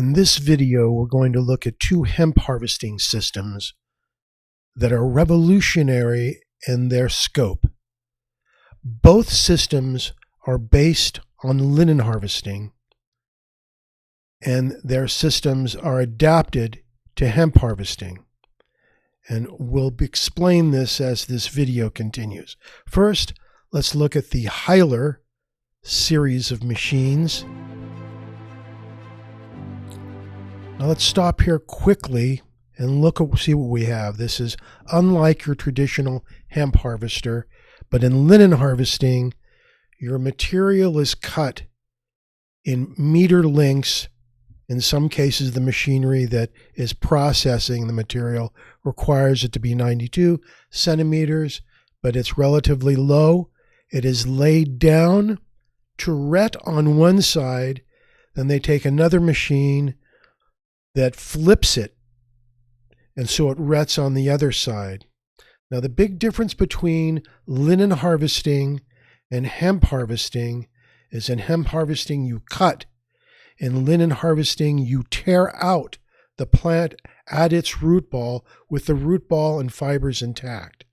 In this video, we're going to look at two hemp harvesting systems that are revolutionary in their scope. Both systems are based on linen harvesting, and their systems are adapted to hemp harvesting. And we'll explain this as this video continues. First, let's look at the Hyler series of machines. Now let's stop here quickly and see what we have. This is unlike your traditional hemp harvester, but in linen harvesting, your material is cut in meter lengths. In some cases, the machinery that is processing the material requires it to be 92 centimeters, but it's relatively low. It is laid down to ret on one side, then they take another machine that flips it, and so it rets on the other side. Now, the big difference between linen harvesting and hemp harvesting is in hemp harvesting you cut. In linen harvesting, you tear out the plant at its root ball with the root ball and fibers intact.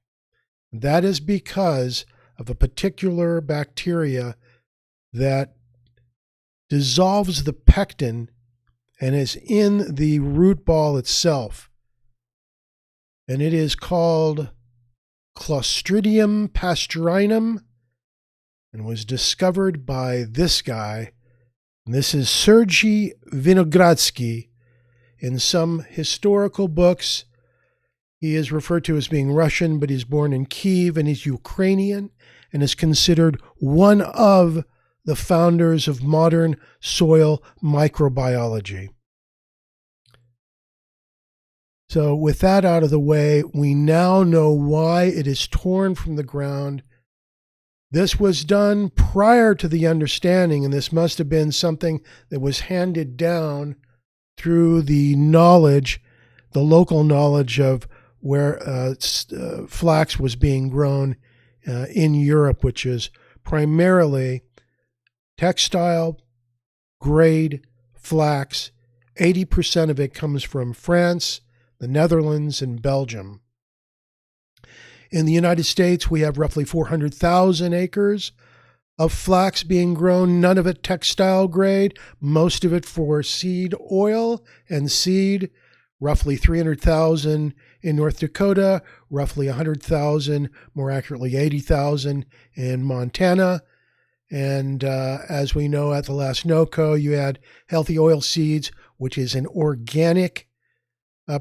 That is because of a particular bacteria that dissolves the pectin and is in the root ball itself. And it is called Clostridium pasturinum and was discovered by this guy. And this is Sergei Vinogradsky. In some historical books, he is referred to as being Russian, but he's born in Kiev and he's Ukrainian and is considered one of the founders of modern soil microbiology. So with that out of the way, we now know why it is torn from the ground. This was done prior to the understanding, and this must have been something that was handed down through the knowledge, the local knowledge of where flax was being grown in Europe, which is primarily textile grade flax. 80% of it comes from France, the Netherlands, and Belgium. In the United States, we have roughly 400,000 acres of flax being grown, none of it textile grade, most of it for seed oil and seed, roughly 300,000 in North Dakota, roughly 100,000, more accurately 80,000 in Montana. And as we know at the last NOCO, you had Healthy Oil Seeds, which is an organic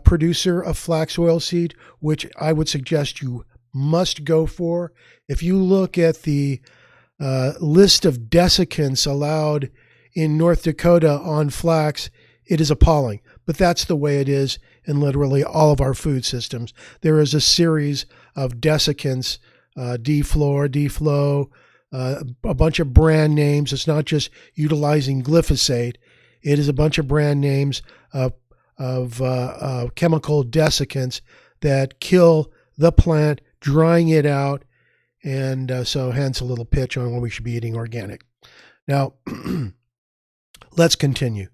producer of flax oil seed, which I would suggest you must go for. If you look at the list of desiccants allowed in North Dakota on flax, it is appalling. But that's the way it is in literally all of our food systems. There is a series of desiccants, D-Flor, D-Flow, a bunch of brand names. It's not just utilizing glyphosate. It is a bunch of brand names of chemical desiccants that kill the plant, drying it out, and so hence a little pitch on when we should be eating organic. Now, let's continue.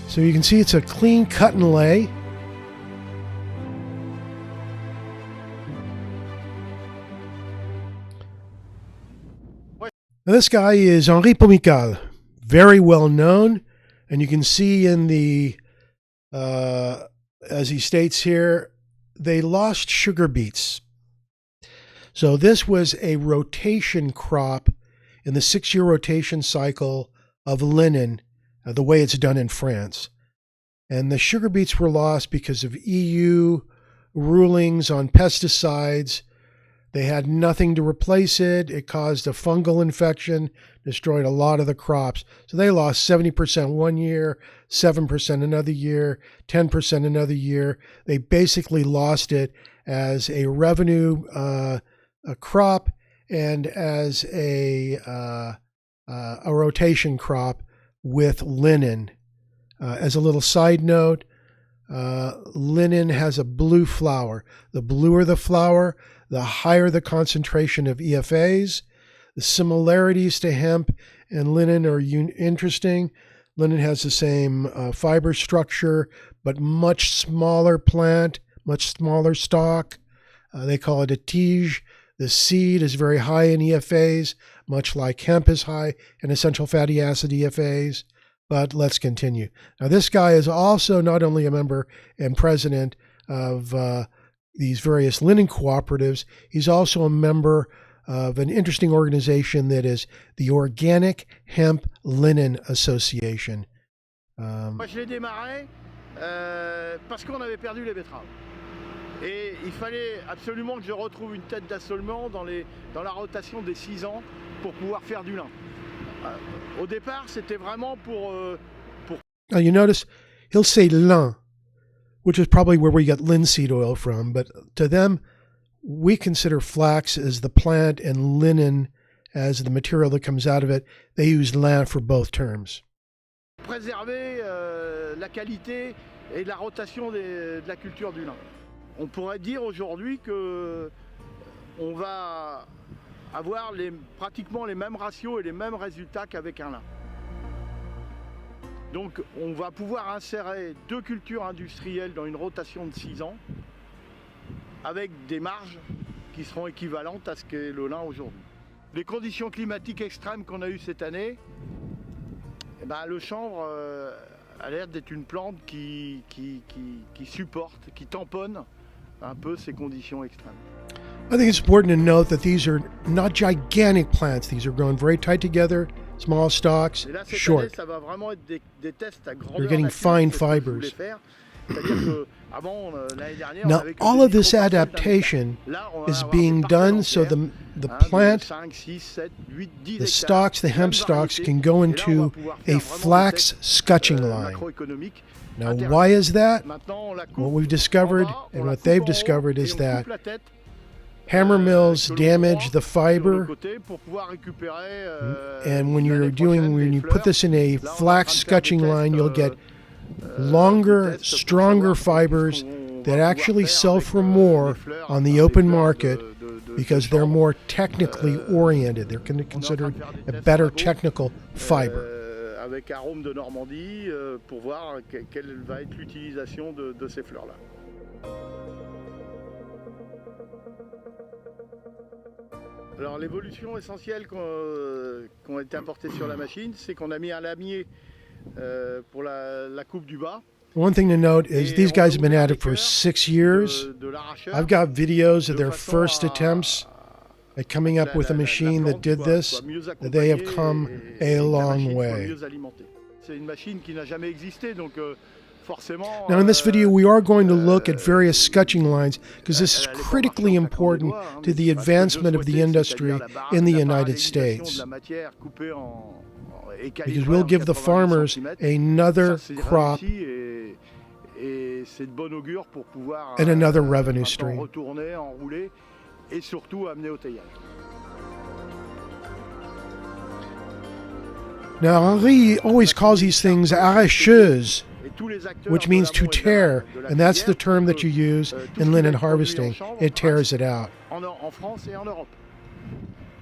So you can see it's a clean cut and lay. Now, this guy is Henri Pomical, very well known, and you can see in the, as he states here, they lost sugar beets. So this was a rotation crop in the 6-year rotation cycle of linen, the way it's done in France. And the sugar beets were lost because of EU rulings on pesticides. They had nothing to replace it. It caused a fungal infection, destroyed a lot of the crops. So they lost 70% one year, 7% another year, 10% another year. They basically lost it as a revenue a crop and as a rotation crop with linen. As a little side note, linen has a blue flower. The bluer the flower, the higher the concentration of EFAs, The similarities to hemp and linen are interesting. Linen has the same fiber structure, but much smaller plant, much smaller stalk. They call it a tige. The seed is very high in EFAs, much like hemp is high in essential fatty acid EFAs. But let's continue. Now, this guy is also not only a member and president of these various linen cooperatives, he's also a member of an interesting organization that is the Organic Hemp Linen Association. Moi, je l'ai démarré parce qu'on avait perdu les betteraves. Et il fallait absolument que je retrouve une tête d'assolement dans la rotation des 6 ans pour pouvoir faire du lin. Au départ, c'était vraiment pour... Now, you notice he'll say lin, which is probably where we get linseed oil from, but to them, we consider flax as the plant and linen as the material that comes out of it. They use lin for both terms. Préserver la qualité et la rotation de la culture du lin. On pourrait dire aujourd'hui que on va avoir pratiquement les mêmes ratios et les mêmes résultats qu'avec un lin. Donc on va pouvoir insérer 2 cultures industrielles dans une rotation de 6 ans avec des marges qui seront équivalentes à ce qu'est le lin aujourd'hui. Les conditions climatiques extrêmes qu'on a eues cette année, eh ben, le chanvre a l'air d'être une plante qui supporte, qui tamponne un peu ces conditions extrêmes. I think it's important to note that these are not gigantic plants. These are grown very tight together, small stalks, là, short. Année, ça va vraiment être des tests à grandeur You're getting nature, fine fibers. Now, all of this adaptation is being done so the plant, the stalks, the hemp stalks can go into a flax scutching line. Now, why is that? What we've discovered and what they've discovered is that hammer mills damage the fiber, and when you put this in a flax scutching line, you'll get longer, stronger fibers that actually sell for more on the open market because they're more technically oriented. They're considered a better technical fiber. Avec arôme de Normandie pour voir quelle va être l'utilisation de ces fleurs-là. Alors l'évolution essentielle qui ont été apportées sur la machine, c'est qu'on a mis un lamier pour la coupe du bas. One thing to note is these guys have been at it for 6 years. I've got videos of their first attempts at coming up with a machine that did this. They have come a long way. C'est une machine qui n'a jamais existé, donc Now in this video we are going to look at various scutching lines because this is critically important to the advancement of the industry in the United States. Because we'll give the farmers another crop and another revenue stream. Now Henri always calls these things arracheuses, which means to tear, and that's the term that you use in linen harvesting. It tears it out. En France et en Europe,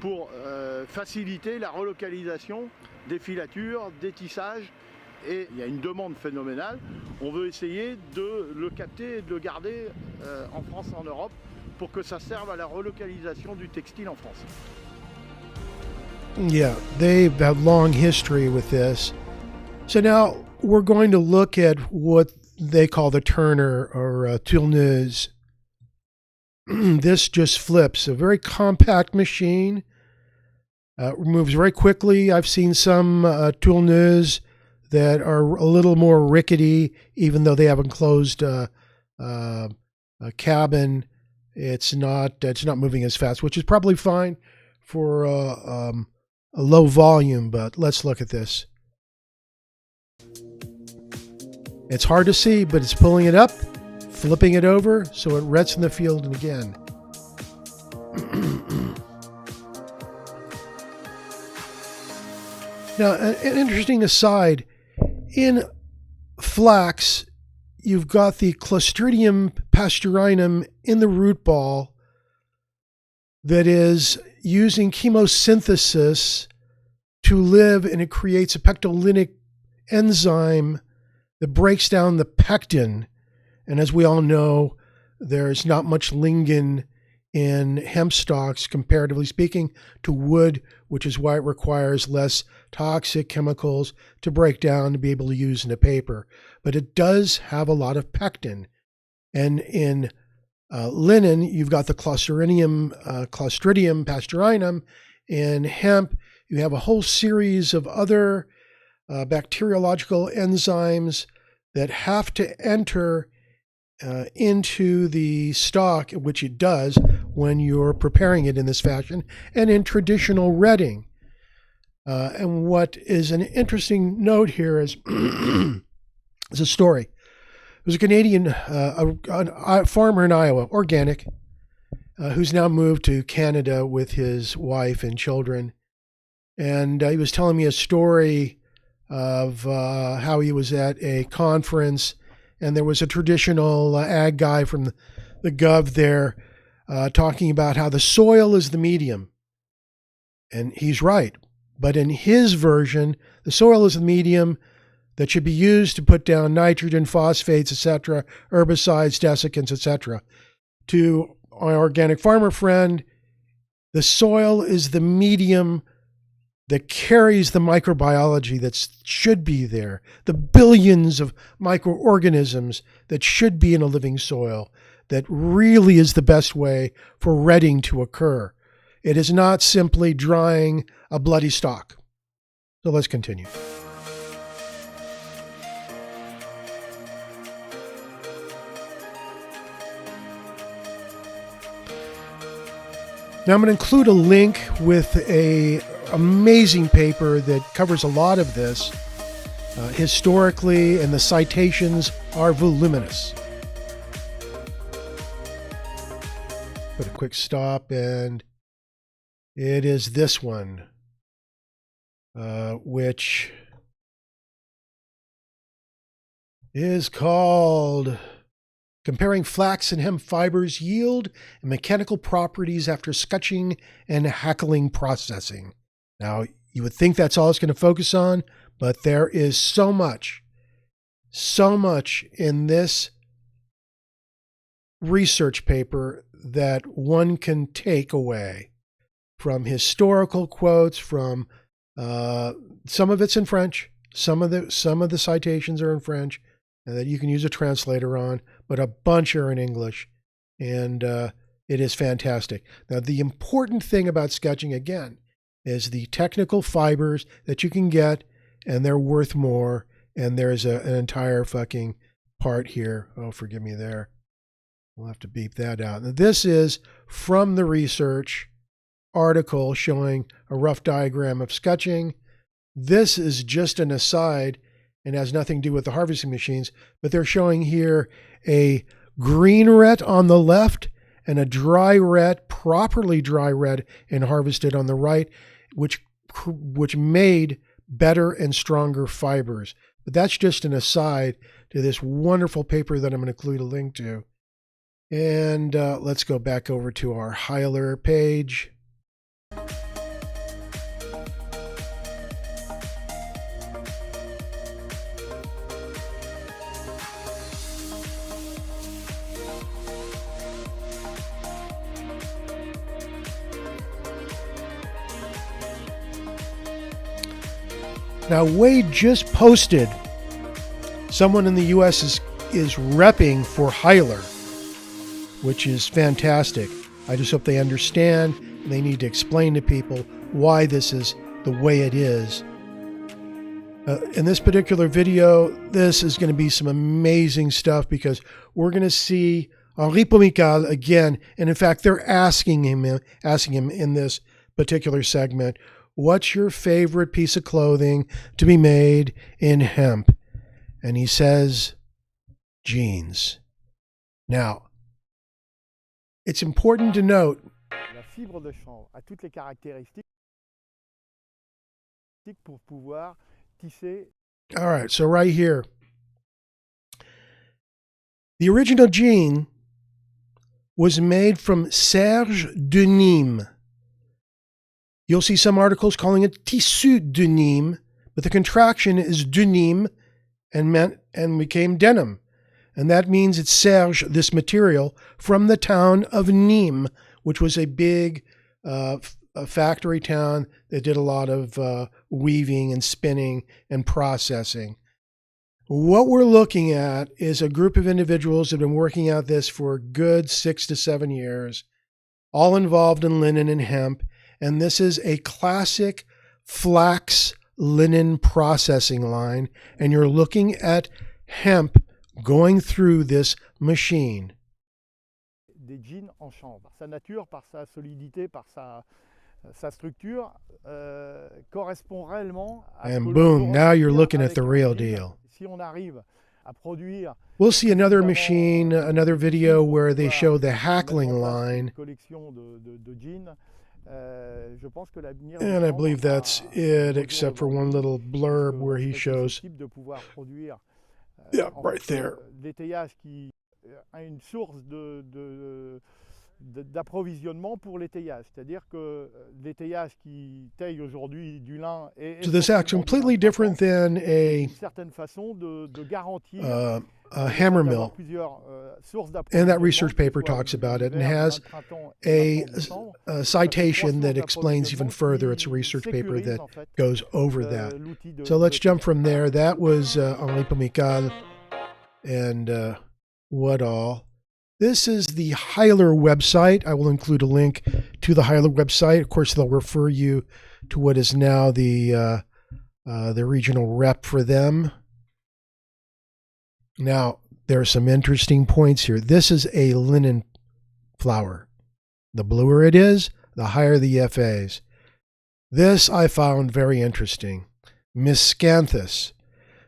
pour faciliter la relocalisation des filatures, des tissages, et il y a une demande phénoménale. On veut essayer de le capter et de le garder en France et en Europe pour que ça serve à la relocalisation du textile en France. Yeah, they've had long history with this. So now we're going to look at what they call the turner or tourneuse. This just flips, a very compact machine. Moves very quickly. I've seen some tourneuses that are a little more rickety, even though they have enclosed a cabin. It's not moving as fast, which is probably fine for a low volume. But let's look at this. It's hard to see, but it's pulling it up, flipping it over, so it rests in the field again. Now, an interesting aside, in flax, you've got the Clostridium pasturinum in the root ball that is using chemosynthesis to live, and it creates a pectolinic enzyme that breaks down the pectin. And as we all know, there's not much lignin in hemp stalks, comparatively speaking, to wood, which is why it requires less toxic chemicals to break down to be able to use in a paper. But it does have a lot of pectin. And in linen, you've got the Clostridium pasteurinatum. In hemp, you have a whole series of other bacteriological enzymes that have to enter into the stalk, which it does when you're preparing it in this fashion, and in traditional retting. And what is an interesting note here is, is a story. There's a Canadian a farmer in Iowa, organic, who's now moved to Canada with his wife and children. And he was telling me a story of how he was at a conference, and there was a traditional ag guy from the Gov there talking about how the soil is the medium. And he's right. But in his version, the soil is the medium that should be used to put down nitrogen, phosphates, etc., herbicides, desiccants, etc. To our organic farmer friend, the soil is the medium that carries the microbiology that should be there, the billions of microorganisms that should be in a living soil, that really is the best way for retting to occur. It is not simply drying a bloody stalk. So let's continue. Now I'm going to include a link with an amazing paper that covers a lot of this historically, and the citations are voluminous. Put a quick stop, and it is this one, which is called Comparing Flax and Hemp Fibers Yield and Mechanical Properties After Scutching and Hackling Processing. Now, you would think that's all it's going to focus on, but there is so much in this research paper that one can take away from historical quotes, from some of it's in French, some of the citations are in French, and that you can use a translator on, but a bunch are in English, and it is fantastic. Now, the important thing about scutching, again, is the technical fibers that you can get, and they're worth more, and there's an entire fucking part here. Oh, forgive me there. We'll have to beep that out. Now, this is from the research article showing a rough diagram of scutching. This is just an aside and has nothing to do with the harvesting machines, but they're showing here a green ret on the left and a dry ret, properly dry ret and harvested on the right, which made better and stronger fibers. But that's just an aside to this wonderful paper that I'm going to include a link to. And let's go back over to our Heiler page. Now, Wade just posted someone in the U.S. is repping for Heiler, which is fantastic. I just hope they understand, and they need to explain to people why this is the way it is. In this particular video, this is going to be some amazing stuff, because we're going to see Henri Pomical again, and in fact, they're asking him in this particular segment, what's your favorite piece of clothing to be made in hemp? And he says, jeans. Now, it's important to note, la fibre de chanvre a toutes les caractéristiques pour pouvoir tisser. All right, so right here, the original jean was made from serge de Nîmes. You'll see some articles calling it tissu de Nîmes, but the contraction is de Nîmes and became denim. And that means it serge this material from the town of Nîmes, which was a big a factory town that did a lot of weaving and spinning and processing. What we're looking at is a group of individuals that have been working at this for a good 6 to 7 years, all involved in linen and hemp. And this is a classic flax linen processing line. And you're looking at hemp going through this machine. Des jeans en chanvre. Par sa nature, par sa solidité, par sa structure, correspond réellement à ce que And l'on boom, peut now you're ressentir looking at avec the un real jean. deal. Si on arrive à produire We'll see another machine, another video where they show the hackling line. collection de jeans, je pense que l'avenir And I believe that's it, except for one little blurb where he shows, de pouvoir produire yeah, right there. l'étayage qui a une source d'approvisionnement pour l'étayage, c'est-à-dire que l'étayage qui taille aujourd'hui du lin est So this act's completely different than une certaine façon de garantir a hammer mill. plusieurs sources And that d'approvisionnement, research paper que ce soit talks about it and l'hiver, has le printemps et le printemps, a citation that explains even further. It's a research paper that goes over that. So let's jump from there. That was Henri Pomical and what all. This is the Heiler website. I will include a link to the Heiler website. Of course, they'll refer you to what is now the regional rep for them. Now, there are some interesting points here. This is a linen flower. The bluer it is, the higher the FAs. This I found very interesting. Miscanthus.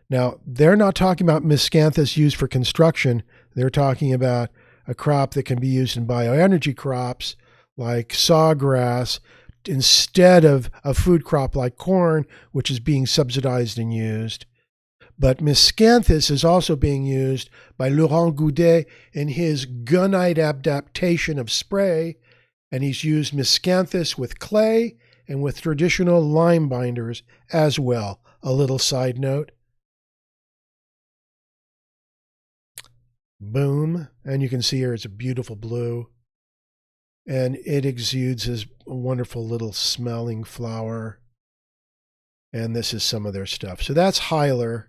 Now, they're not talking about miscanthus used for construction. They're talking about a crop that can be used in bioenergy crops like sawgrass instead of a food crop like corn, which is being subsidized and used. But miscanthus is also being used by Laurent Goudet in his gunite adaptation of spray, and he's used miscanthus with clay and with traditional lime binders as well. A little side note. Boom. And you can see here it's a beautiful blue. And it exudes this wonderful little smelling flower. And this is some of their stuff. So that's Heiler.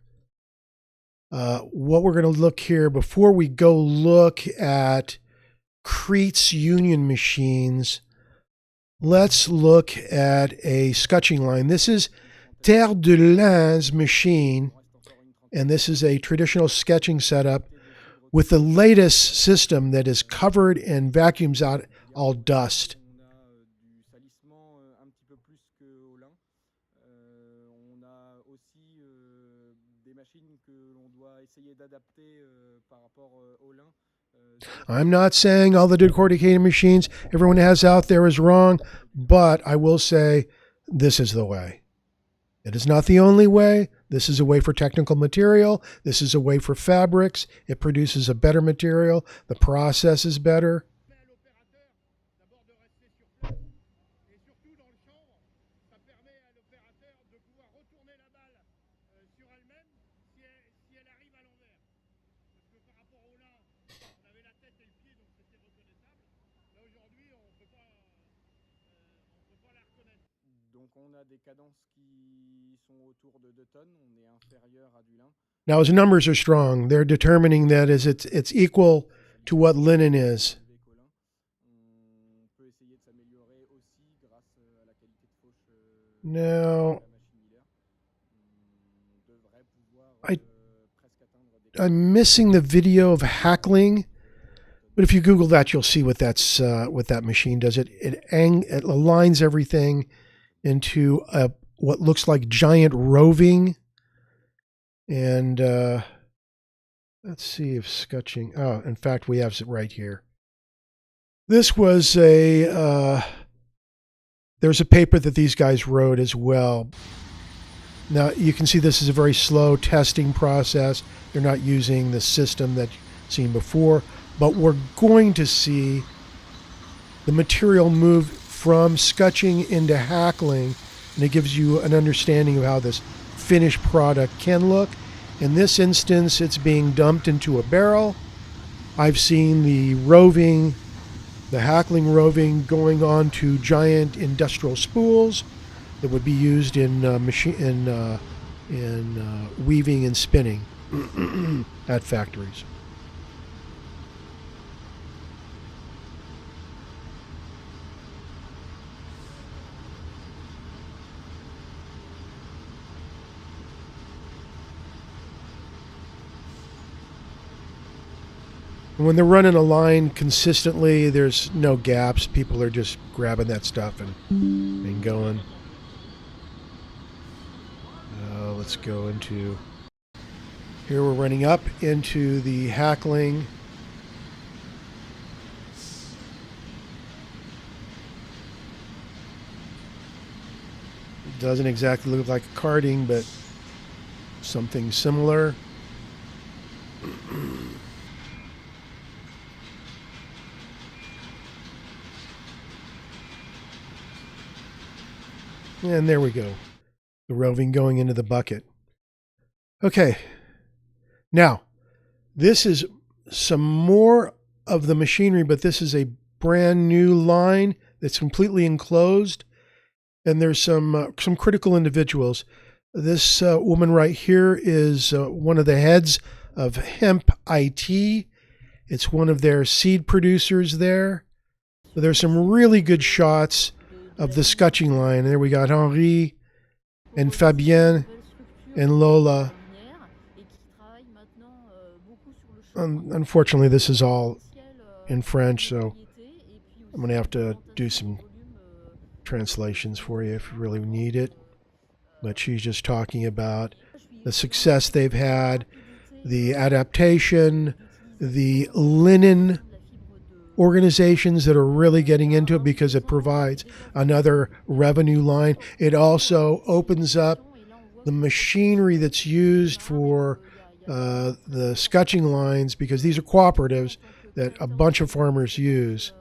What we're going to look here, before we go look at Crete's Union machines, let's look at a scutching line. This is Terre de Lin's machine. And this is a traditional sketching setup with the latest system that is covered and vacuums out all dust. I'm not saying all the decorticating machines everyone has out there is wrong, but I will say this is the way. It is not the only way. This is a way for technical material. This is a way for fabrics. It produces a better material. The process is better. Now, his numbers are strong. They're determining that as it's equal to what linen is. Now, I'm missing the video of hackling, but if you Google that, you'll see what that machine does. It aligns everything into what looks like giant roving. And let's see if scutching. Oh, in fact, we have it right here. This was there's a paper that these guys wrote as well. Now, you can see this is a very slow testing process. They're not using the system that you've seen before, but we're going to see the material move from scutching into hackling, and it gives you an understanding of how this finished product can look. In this instance, it's being dumped into a barrel. I've seen the hackling roving going on to giant industrial spools that would be used in weaving and spinning at factories. When they're running a line consistently, there's no gaps. People are just grabbing that stuff and going. Let's go into... Here we're running up into the hackling. It doesn't exactly look like a carding, but something similar. And there we go. The roving going into the bucket. Okay. Now, this is some more of the machinery, but this is a brand new line that's completely enclosed. And there's some critical individuals. This woman right here is one of the heads of Hemp IT. It's one of their seed producers there. So there's some really good shots of the scutching line. There we got Henri and Fabienne and Lola. Unfortunately, this is all in French, so I'm going to have to do some translations for you if you really need it. But she's just talking about the success they've had, the adaptation, the linen organizations that are really getting into it because it provides another revenue line. It also opens up the machinery that's used for the scutching lines, because these are cooperatives that a bunch of farmers use.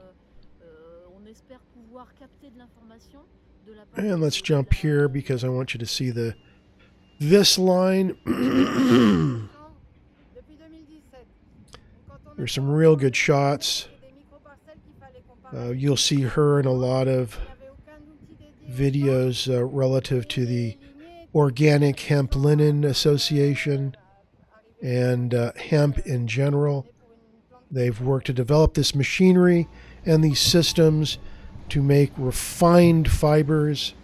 And let's jump here because I want you to see this line. There's some real good shots. You'll see her in a lot of videos relative to the Organic Hemp Linen Association and hemp in general. They've worked to develop this machinery and these systems to make refined fibers.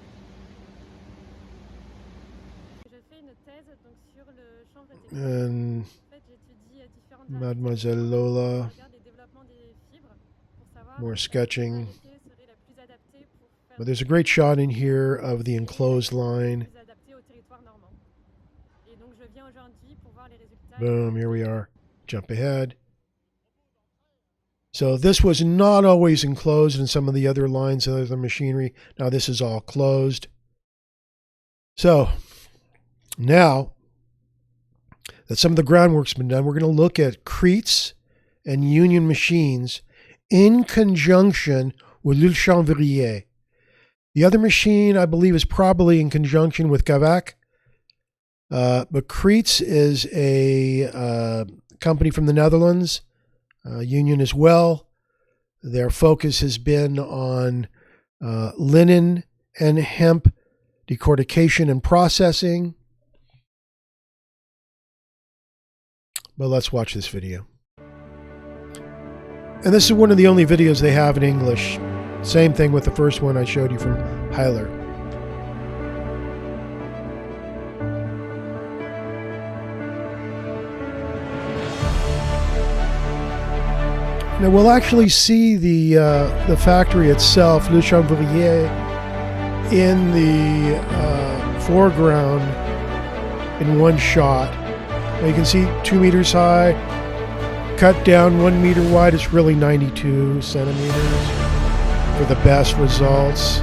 And Mademoiselle Lola, more sketching. But there's a great shot in here of the enclosed line. Boom, here we are. Jump ahead. So this was not always enclosed in some of the other lines of the machinery. Now this is all closed. So now that some of the groundwork's been done, we're going to look at Cretes and Union machines in conjunction with Le Chanvrier. The other machine, I believe, is probably in conjunction with Cavac. But Cretes is a company from the Netherlands, Union as well. Their focus has been on linen and hemp decortication and processing. But let's watch this video. And this is one of the only videos they have in English. Same thing with the first one I showed you from Heiler. Now we'll actually see the factory itself, Le Chanvrier, in the foreground in one shot. Now you can see 2 meters high, cut down 1 meter wide. It's really 92 centimeters for the best results.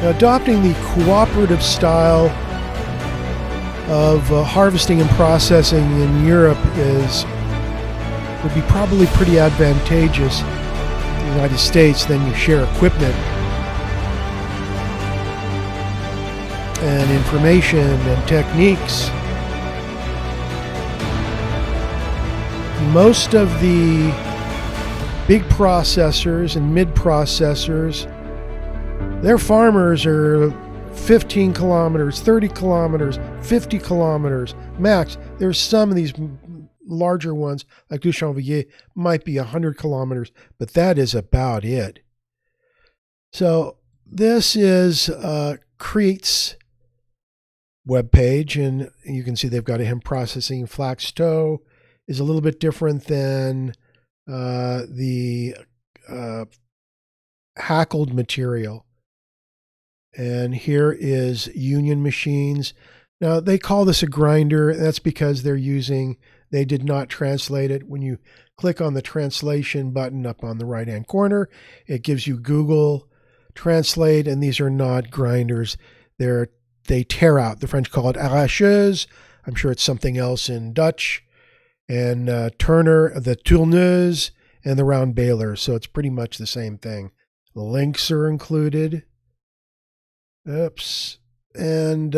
Now, adopting the cooperative style of harvesting and processing in Europe would be probably pretty advantageous in the United States. Then you share equipment and information and techniques. Most of the big processors and mid-processors, their farmers are 15 kilometers, 30 kilometers, 50 kilometers max. There's some of these larger ones, like Duchanvilliers, might be 100 kilometers, but that is about it. So this is Crete's webpage, and you can see they've got a hemp processing. Flax tow is a little bit different than the hackled material. And here is Union Machines. Now, they call this a grinder. That's because they did not translate it. When you click on the translation button up on the right-hand corner, it gives you Google Translate, and these are not grinders. They tear out. The French call it arracheuse. I'm sure it's something else in Dutch. And Turner, the tourneuse, and the round baler. So it's pretty much the same thing. The links are included. Oops. And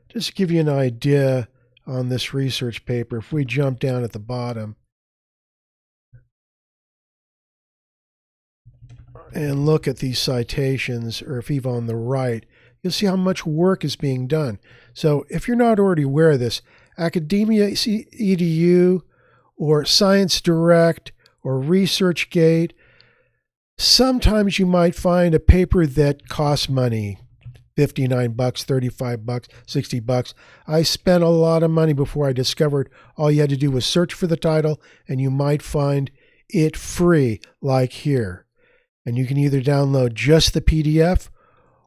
just to give you an idea on this research paper, if we jump down at the bottom and look at these citations, or if even on the right, you'll see how much work is being done. So if you're not already aware of this, Academia EDU or Science Direct or ResearchGate, sometimes you might find a paper that costs money. $59, $35, $60. I spent a lot of money before I discovered all you had to do was search for the title, and you might find it free, like here. And you can either download just the PDF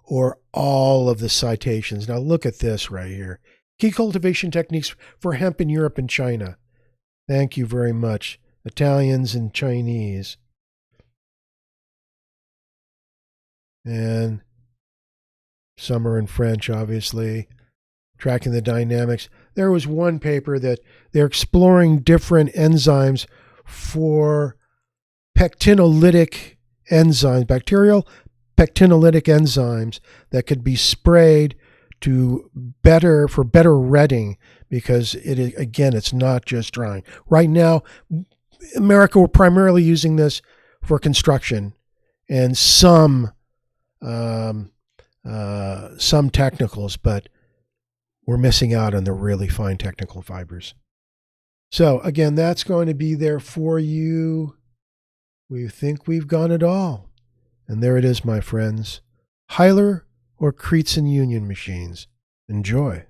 or all of the citations. Now look at this right here. Key cultivation techniques for hemp in Europe and China. Thank you very much. Italians and Chinese. And some are in French, obviously. Tracking the dynamics. There was one paper that they're exploring different enzymes for pectinolytic enzymes, bacterial pectinolytic enzymes that could be sprayed for better retting, because it's not just drying. Right now, America, we're primarily using this for construction and some technicals, but we're missing out on the really fine technical fibers. So again, that's going to be there for you. We think we've gone it all. And there it is, my friends. Hyler or Cretes and Union Machines. Enjoy.